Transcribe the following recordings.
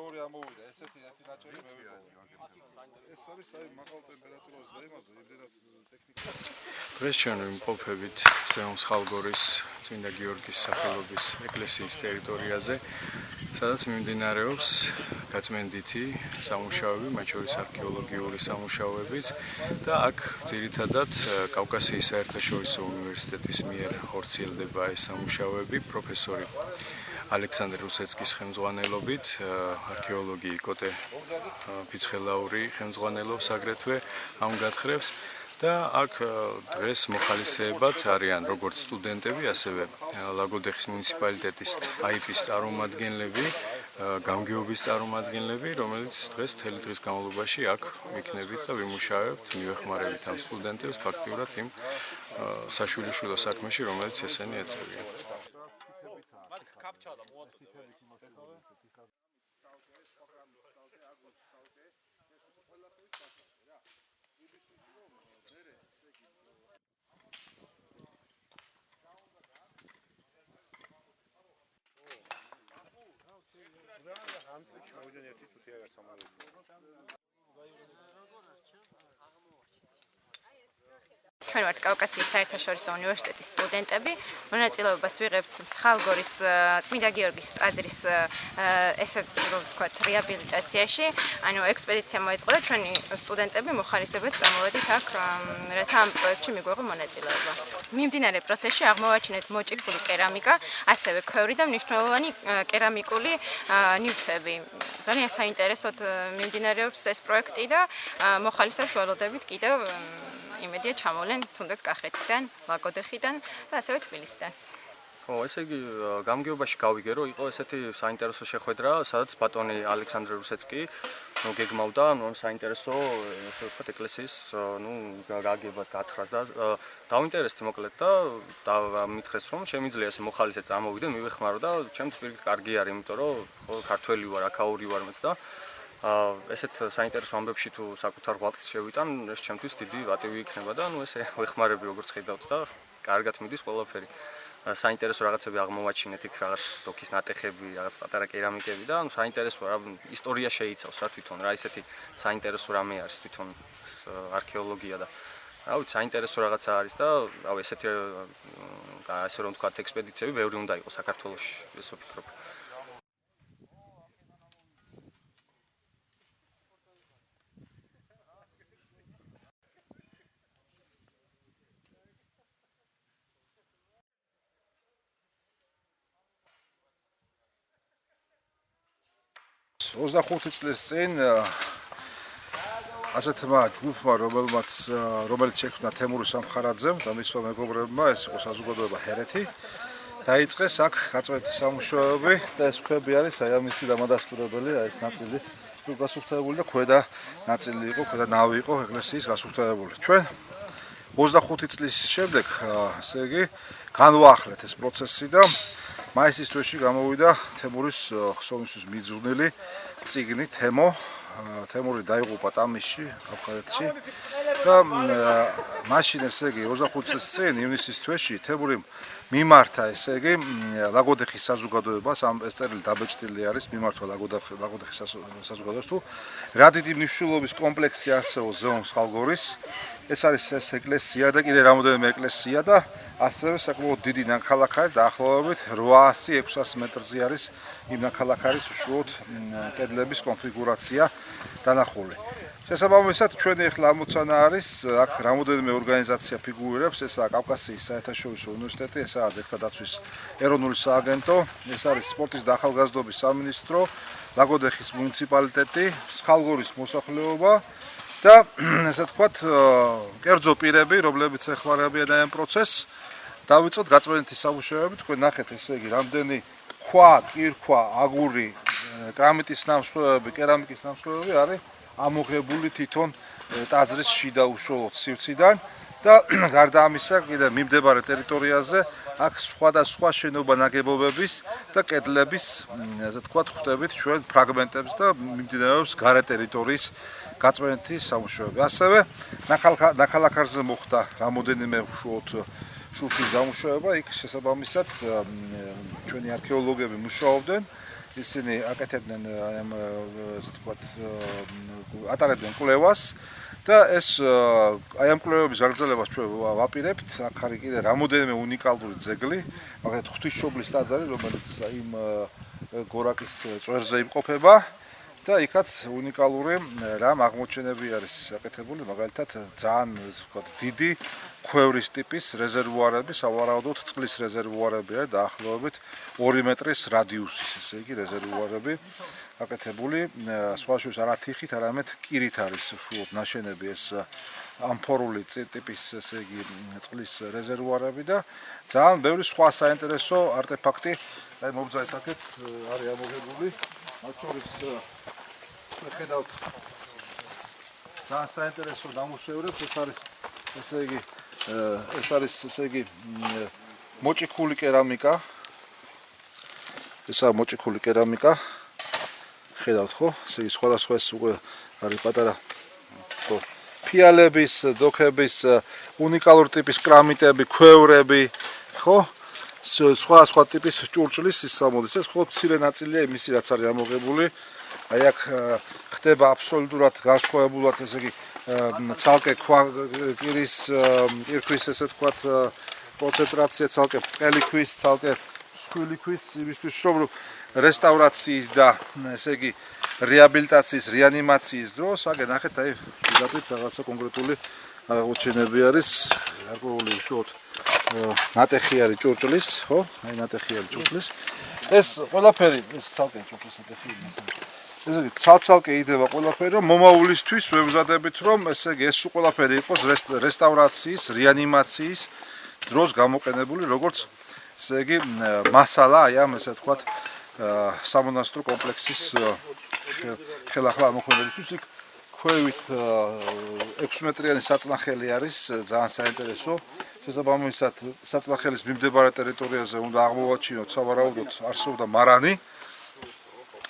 ორი ამოვიდა, ესეთი ნაჭერი მე ვიყავ. ეს არის აი მაღალ ტემპერატურაზე და იმაზე იმდენად ტექნიკა. დღეს ჩვენ ვიმყოფებით სეომს ხალგორის წმინდა გიორგის სახელობის ეკლესიის ტერიტორიაზე, სადაც მიმდინარეობს გაწმენდითი სამუშაოები, მათ შორის არქეოლოგიური სამუშაოებიც და აქ ძირითადად კავკასიის საერთაშორისო უნივერსიტეტის მიერ ხორციელდება ეს სამუშაოები პროფესორი ალექსანდრე რუსეცკის ხელმძღვანელობით, არქეოლოგი კოტე ფიცხელაური ხელმძღვანელობს აგრეთვე ამ გათხრებს და აქ დღეს მოხალისეებად არიან როგორც სტუდენტები, ასევე ლაგოდეხის მუნიციპალიტეტის AIP-ის წარმომადგენლები, გამგეობის წარმომადგენლები, რომელიც დღეს მთელი დღის განმავლობაში აქ ვიქნებით და ვიმუშავებთ, მივეხმარებით ამ სტუდენტებს ფაქტიურად იმ საშვილიშვილო საქმეში, რომელიც ესენი ეწევიან. ჩვენ ვართ კავკასიის საერთაშორისო უნივერსიტეტის სტუდენტები, მონაწილეობას ვიღებთ ხალგორის წმინდა გიორგის ტაძრის ესე რომ ვთქვათ რეაბილიტაციაში, ანუ ექსპედიცია მოეწყო და ჩვენი სტუდენტები მოხალისებად წამოვედით აქ, რათა ამ პროექტში მიგვეღო მონაწილეობა. მიმდინარე პროცესში აღმოვაჩინეთ მოჭიქული კერამიკა, ასევე ქვევრი და მნიშვნელოვანი კერამიკული ნივთები. ძალიან საინტერესოდ მიმდინარეობს ეს პროექტი და მოხალისებს ველოდებით კიდევ იმედია ჩამოვლენ თუნდაც კახეთიდან, ლაგოდეხიდან და ასევე თბილისიდან. ესე იგი გამგეობაში გავიგე რომ იყო ესეთი საინტერესო შეხვედრა, სადაც ბატონი ალექსანდრე რუსეცკი გეგმავდა საინტერესო ესე ვთქვათ ეკლესიის გაგებას გათხრას და დავინტერესდი მოკლედ და მითხრეს რომ შემიძლია ესე მოხალისე წამოვიდე, მივეხმარო და ჩემთვის პირიქით კარგი არის, იმიტომ რომ ქართველი ვარ, აქაური ვარ მეც და ესეთ საინტერესო ამბებში თუ საკუთარ ღვაწლს შევიტან, ეს ჩემთვის დიდი პატივი იქნება და ესე ვეხმარები როგორც ხედავთ და კარგად მიდის ყველაფერი. საინტერესო რაღაცები აღმოვაჩინეთ იქ, რაღაც დოქის ნატეხები, რაღაც პატარა კერამიკები და საინტერესო რა ისტორია შეიცავს რა თვითონ, რა ისეთი საინტერესო რამე არის თვითონ არქეოლოგია და რა ვიცი, საინტერესო რაღაცა არის და რავი ესეთი ასე რომ ვთქვათ ექსპედიციები ბევრი უნდა იყოს საქართველოში, ესე ვფიქრობ. ოცდახუთი წლის წინ ასეთმა ჯგუფმა, რომელიც შექმნა თემური სამხარაძემ და მისმა მეგობრებმა, ეს იყო საზოგადოება ჰერეთი, დაიწყეს აქ გაწმენდითი სამუშაოები და ეს ქვები არის აი ამისი დამადასტურებელი, აი ეს ნაწილი იყო გასუფთავებული და ქვედა ნაწილი იყო, ქვედა ნავი იყო ეკლესიის გასუფთავებული. ჩვენ 25 წლის შემდეგ, ესე იგი, განვაახლეთ ეს პროცესი და მაისის თვეში გამოვიდა თემურის ხსოვნისთვის მიძღვნილი წიგნი თემური დაიღუპა ტამისში, აფხაზეთში და მაშინ ესე იგი 25 წლის წინ ივნისის თვეში თემურიმ მიმართა ესე იგი ლაგოდეხის საზოგადოებას, ეს წერილი დაბეჭდილი არის, მიმართვა ლაგოდეხის საზოგადოებას თუ რა დიდი მნიშვნელობის კომპლექსი არსებობს ზეომს ხალგორის, ეს არის ეს ეკლესია და კიდე რამოდენიმე ეკლესია და ასევე საკმაოდ დიდი ნაქალაქარი დაახლოებით 800-600 მეტრზე არის იმ ნაქალაქარის უშუალოდ კედლების კონფიგურაცია დანახული. შესაბამისად ჩვენი ახლა ამოცანა არის აქ რამოდენიმე ორგანიზაცია ფიგურირებს, ესაა კავკასიის საერთაშორისო უნივერსიტეტი, ესაა ძეგლთა დაცვის ეროვნული სააგენტო, ეს არის სპორტის და ახალგაზრდობის სამინისტრო, ლაგოდეხის მუნიციპალიტეტი, ხალგორის მოსახლეობა და ესე ვთქვათ კერძო პირები, რომლებიც ეხმარებიან ამ პროცესს. დავიწყოთ გაწმენდითი სამუშაოები, თქვენ ნახეთ ესე იგი რამდენი ქვა, კირქვა, აგური, კრამიტის ნამსხვრევები, კერამიკის ნამსხვრევები არის ამოღებული თვითონ ტაძრის შიდა უშუალოდ სივრციდან და გარდა ამისა კიდე მიმდებარე ტერიტორიაზე აქ სხვადასხვა შენობა ნაგებობების და კედლების ასე ვთქვათ ხვდებით ჩვენ ფრაგმენტებს და მიმდინარეობს გარე ტერიტორიის გაწმენდითი სამუშაოები. ასევე ნაქალაქარზე მოხდა რამოდენიმე უშუალოდ შურთის დამუშავება, იქ შესაბამისად ჩვენი არქეოლოგები მუშაობდნენ ისინი აკეთებდნენ ესე ვთქვათ ატარებდნენ კვლევას და ეს აი ამ კვლევების გაგრძელებას ჩვენ ვაპირებთ. აქ არის კიდე რამოდენიმე უნიკალური ძეგლი, მაგალითად ღვთისმშობლის ტაძარი, რომელიც იმ გორაკის წვერზე იმყოფება და იქაც უნიკალური რამ აღმოჩენები არის აკეთებული, მაგალითად ძალიან ესე ვთქვათ დიდი ქვევრის ტიპის რეზერვუარები, სავარაუდოდ წყლის რეზერვუარებია, დაახლოებით 2 მეტრის რადიუსის, ესე იგი რეზერვუარები აკეთებული, სხვა შორის არა თიხით, არამედ კირით არის უშუალოდ ნაშენები ეს ამფორული ტიპის, ესე იგი წყლის რეზერვუარები და ძალიან ბევრი სხვა საინტერესო არტეფაქტი, აი მოგზაურთ აქეთ არის ამოღებული, მათ შორის ხედავთ ძალიან საინტერესო ნამუშევრებს, ეს არის ესე იგი მოჭიქული კერამიკა. ეს არის მოჭიქული კერამიკა. ხედავთ ხო? ესე იგი სხვადასხვა ეს უკვე არის პატარა ხო ფიალების, დოქების, უნიკალურ ტიპის კრამიტები, ქვევრები, ხო? სხვა ტიპის ჭურჭლის ის გამოდის. ეს ხო მცირე ნაწილია იმისი, რაც არის ამოღებული. აი აქ ხდება აბსოლუტურად განსხვავებულად, ესე იგი ცალკე კირქვის ესე ვთქვათ კონცენტრაცია, ცალკე ბრტყელი ქვის, ცალკე მსხვილი ქვის, იმისთვის რომ რესტავრაციის და ესე იგი რეაბილიტაციის, რეანიმაციის დროს, აგერ ნახეთ, აი ვიდაქვით რაღაცა კონკრეტული აღმოჩენები არის, გარკვეული უშუალოდ ნატეხი არის ჭურჭლის, ხო? აი ნატეხი არის ჭურჭლის. ეს ყველაფერი, ეს ცალკე ჭურჭლის ნატეხი ესე იგი ცალ-ცალკე იდება ყველაფერი, რომ მომავლისთვის ვემზადებით, რომ ესე იგი ეს ყველაფერი იყოს რესტავრაციის, რეანიმაციის დროს გამოყენებული, როგორც ესე იგი მასალა აი ამ ესე ვთქვათ სამონასტრო კომპლექსის ხელახლა ამოქმედებისთვის. იქ ქვევით 6 მეტრიანი საწნახელი არის, ძალიან საინტერესო. შესაბამისად, საწნახელის მიმდებარე ტერიტორიაზე უნდა აღმოვაჩინოთ სავარაუდოდ არსებობდა მარანი.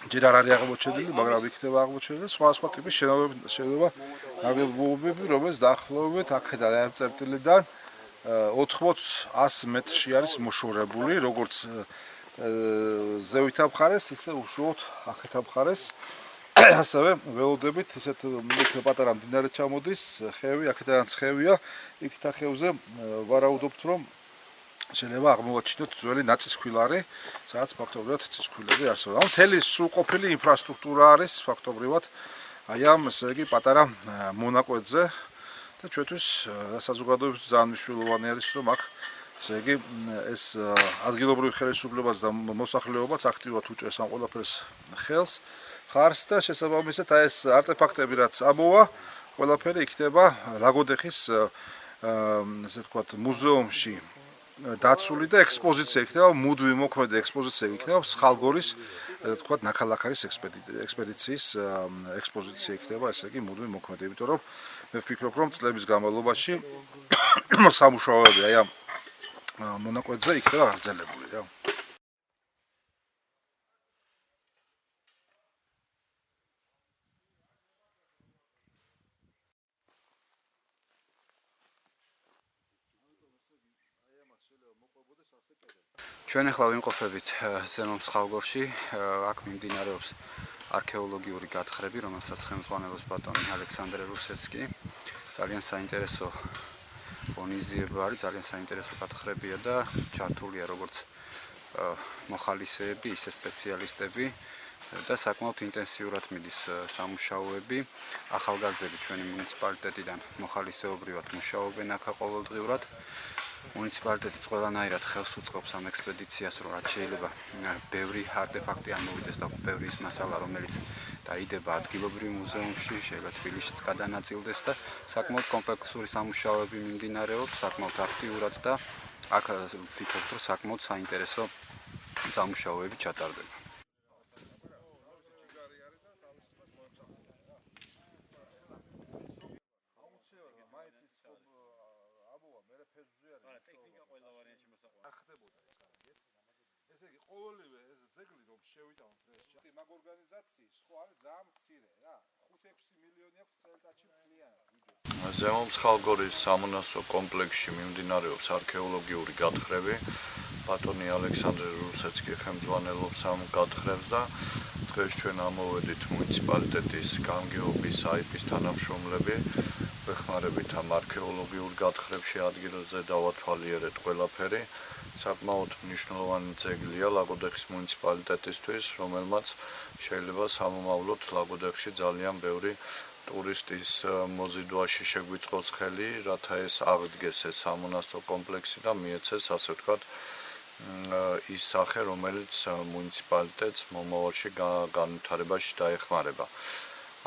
ჯერ არ არის აღმოჩენილი, მაგრამ იქნება აღმოჩენილი სხვა ტიპის შენობა ნაგებობები, რომელიც დაახლოებით აქედან ამ წერტილიდან 80-100 მეტრში არის მოშორებული, როგორც ზევითა მხარეს, ისე უშუალოდ აქეთა მხარეს. ასევე ველოდებით ისეთ პატარა მდინარე ჩამოდის, ხევი, აქედანაც ხევია, იქით ხევზე ვარაუდობთ, რომ შეიძლება აღმოვაჩინოთ ძველი ნაცისქვილარი, სადაც ფაქტობრივად ცისქვილები არსებობდა. ანუ მთელი სრულყოფილი ინფრასტრუქტურა არის ფაქტობრივად აი ამ ესე იგი პატარა მონაკვეთზე და ჩვენთვის საზოგადოებისთვის ძალიან მნიშვნელოვანი არის, რომ აქ ესე იგი ეს ადგილობრივი ხელისუფლებაც და მოსახლეობაც აქტიურად უჭერს ამ ყველაფერს ხელს, ხარს და შესაბამისად აი ეს არტეფაქტები რაც ამოვა, ყველაფერი იქნება ლაგოდეხის ესე ვთქვათ მუზეუმში დაცული და ექსპოზიცია იქნება, მუდმივი მოქმედი ექსპოზიცია იქნება სხალგორის თქვათ ნაქალაქარის ექსპედიციის ექსპოზიცია იქნება, ესე იგი მუდმივი მოქმედი, იმიტომ რომ მე ვფიქრობ, რომ წლების განმავლობაში სამუშაოები აი ამ მონაკვეთზე იქნება გაგრძელებული რა. ჩვენ ახლა ვიმყოფებით ზემო მსხალგორში, აქ მიმდინარეობს არქეოლოგიური გათხრები, რომელსაც ხელმძღვანელობს ბატონი ალექსანდრე რუსეცკი. ძალიან საინტერესო ღონისძიება არის, ძალიან საინტერესო გათხრებია და ჩართულია როგორც მოხალისეები, ისე სპეციალისტები და საკმაოდ ინტენსიურად მიდის სამუშაოები. ახალგაზრდები ჩვენი მუნიციპალიტეტიდან მოხალისეობრივად მუშაობენ აქ ყოველდღიურად. მუნიციპალიტეტიც ყველანაირად ხელს უწყობს ამ ექსპედიციას, რომ რაც შეიძლება ბევრი არტეფაქტი ამოვიდეს და ბევრი ის მასალა, რომელიც დაიდება ადგილობრივ მუზეუმში, შეიძლება თბილისშიც გადანაწილდეს და საკმაოდ კომპლექსური სამუშაოები მიმდინარეობს, საკმაოდ აქტიურად და აქ ვფიქრობ, რომ საკმაოდ საინტერესო სამუშაოები ჩატარდება. ესე იგი ყოველივე ეს ძეგლი რომ შევიტანოთ ეს მაგ ორგანიზაციის ხო არის ძალიან მცირე რა 5-6 მილიონი აქვს წელიწადში მთლიანად ბიუჯეტი. ზემო მსხალგორის სამონასტრო კომპლექსში მიმდინარეობს არქეოლოგიური გათხრები. ბატონი ალექსანდრე რუსეცკი ხელმძღვანელობს ამ გათხრებს და დღეს ჩვენ ამოვედით მუნიციპალიტეტის გამგეობის IP-ის თანამშრომლები, ვეხმარებით ამ არქეოლოგიურ გათხრებში ადგილზე დავათვალიერეთ ყველაფერი. საკმაოდ მნიშვნელოვანი ძეგლია ლაგოდეხის მუნიციპალიტეტისთვის, რომელმაც შეიძლება სამომავლოდ ლაგოდეხში ძალიან ბევრი ტურისტის მოზიდვაში შეგვიწყოს ხელი, რათა ეს აღდგეს ეს სამონასტრო კომპლექსი და მიეცეს, ასე ვთქვათ, ის სახე, რომელიც მუნიციპალიტეტს მომავალში განვითარებაში დაეხმარება.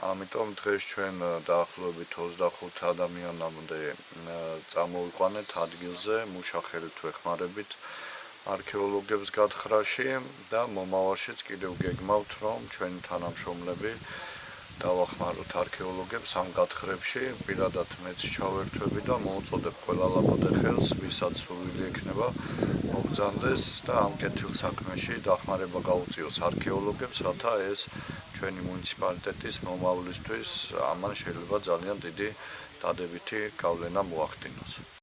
ამიტომ დღეს ჩვენ დაახლოებით 25 ადამიანამდე წამოვიყვანეთ ადგილზე, მუშახელით ვეხმარებით არქეოლოგებს გათხრაში და მომავალშიც კიდევ გეგმავთ, რომ ჩვენი თანამშრომლები დავახმაროთ არქეოლოგებს ამ გათხრებში, პირადად მეც ჩავერთვები და მოვუწოდებ ყველა ლაგოდეხელს, ვისაც სურვილი ექნება, მოგზავნდეს და ამ კეთილ საქმეში დახმარება გაუწიოს არქეოლოგებს, რათა ეს ჩვენი მუნიციპალიტეტის მომავლისთვის ამან შეიძლება ძალიან დიდი დადებითი გავლენა მოახდინოს.